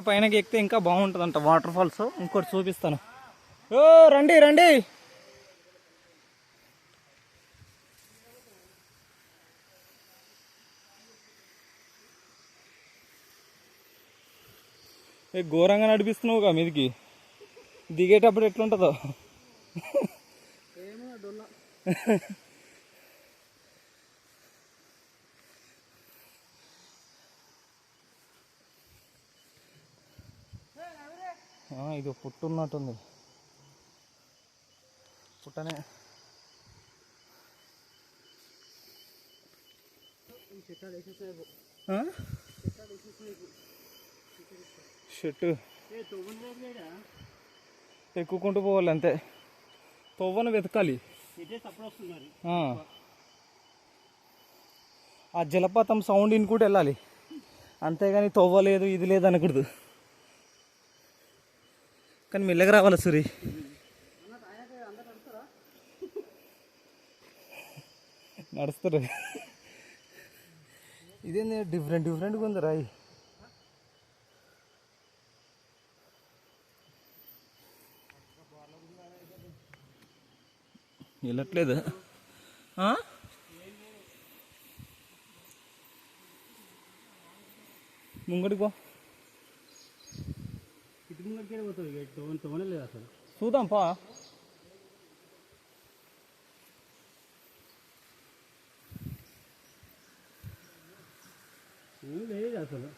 పైనకి ఎక్కితే ఇంకా బాగుంటుందంట వాటర్ ఫాల్స్. ఇంకోటి చూపిస్తాను. ఓ రండి రండి. ఘోరంగా నడిపిస్తున్నావుగా మీదికి. దిగేటప్పుడు ఎట్లుంటుందో. ఇది పుట్టు ఉన్నట్టుంది. పుట్టనే చెట్టు ఎక్కుకుంటూ పోవాలి అంతే. తవ్వను వెతకాలి. ఆ జలపాతం సౌండ్ ఇనుకుంటూ వెళ్ళాలి, అంతేగాని తవ్వలేదు ఇది లేదు అనకూడదు. కానీ మెల్లగా రావాలి సూరి. నడుస్తారు. ఇదేంది డిఫరెంట్గా ఉంది రాయి. వెళ్ళట్లేదు. ముంగడికి పో. ఇటు ముంగడికే పోతుంది. తోనలేదు అసలు. చూద్దాం పా. లేదు అసలు.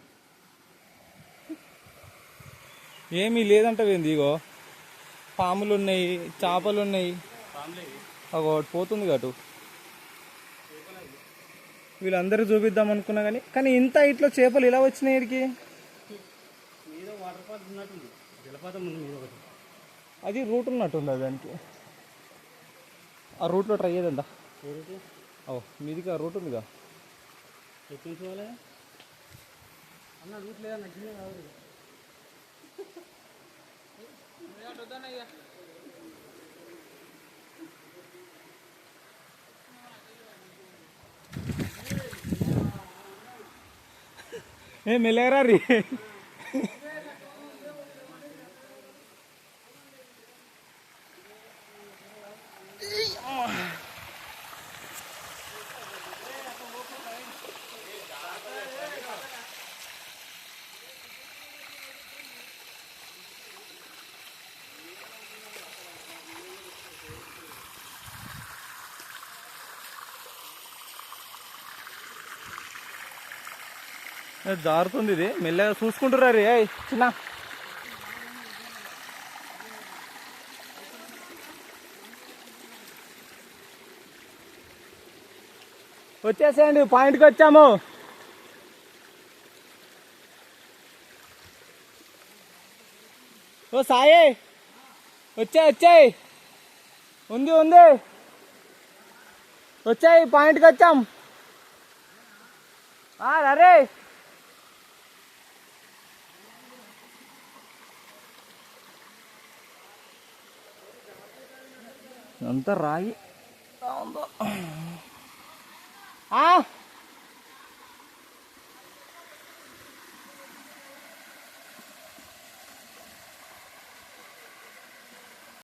ఏమీ లేదంటవేంది. ఇగో పాములు ఉన్నాయి, చేపలు ఉన్నాయి. ఒకటి పోతుంది కాటు. వీళ్ళందరూ చూపిద్దాం అనుకున్నా కానీ ఇంత ఇట్లా చేపలు ఇలా వచ్చినాయి ఇక్కడికి. అది రూట్ ఉన్నట్టుంది దానికి. ఆ రూట్లో ట్రై చేద్దా. మీదికి ఆ రూట్ ఉందిగా. అన్న రూట్ లేదన్న. ఏ మెల్లగరా రీ. జారుతుంది ఇది. మెల్లగా చూసుకుంటురా రే చిన్న. వచ్చేసేయండి, పాయింట్కి వచ్చాము. ఓ సాయి వచ్చాయి. ఉంది వచ్చాయి, పాయింట్కి వచ్చాం. రే అంతా రాయి.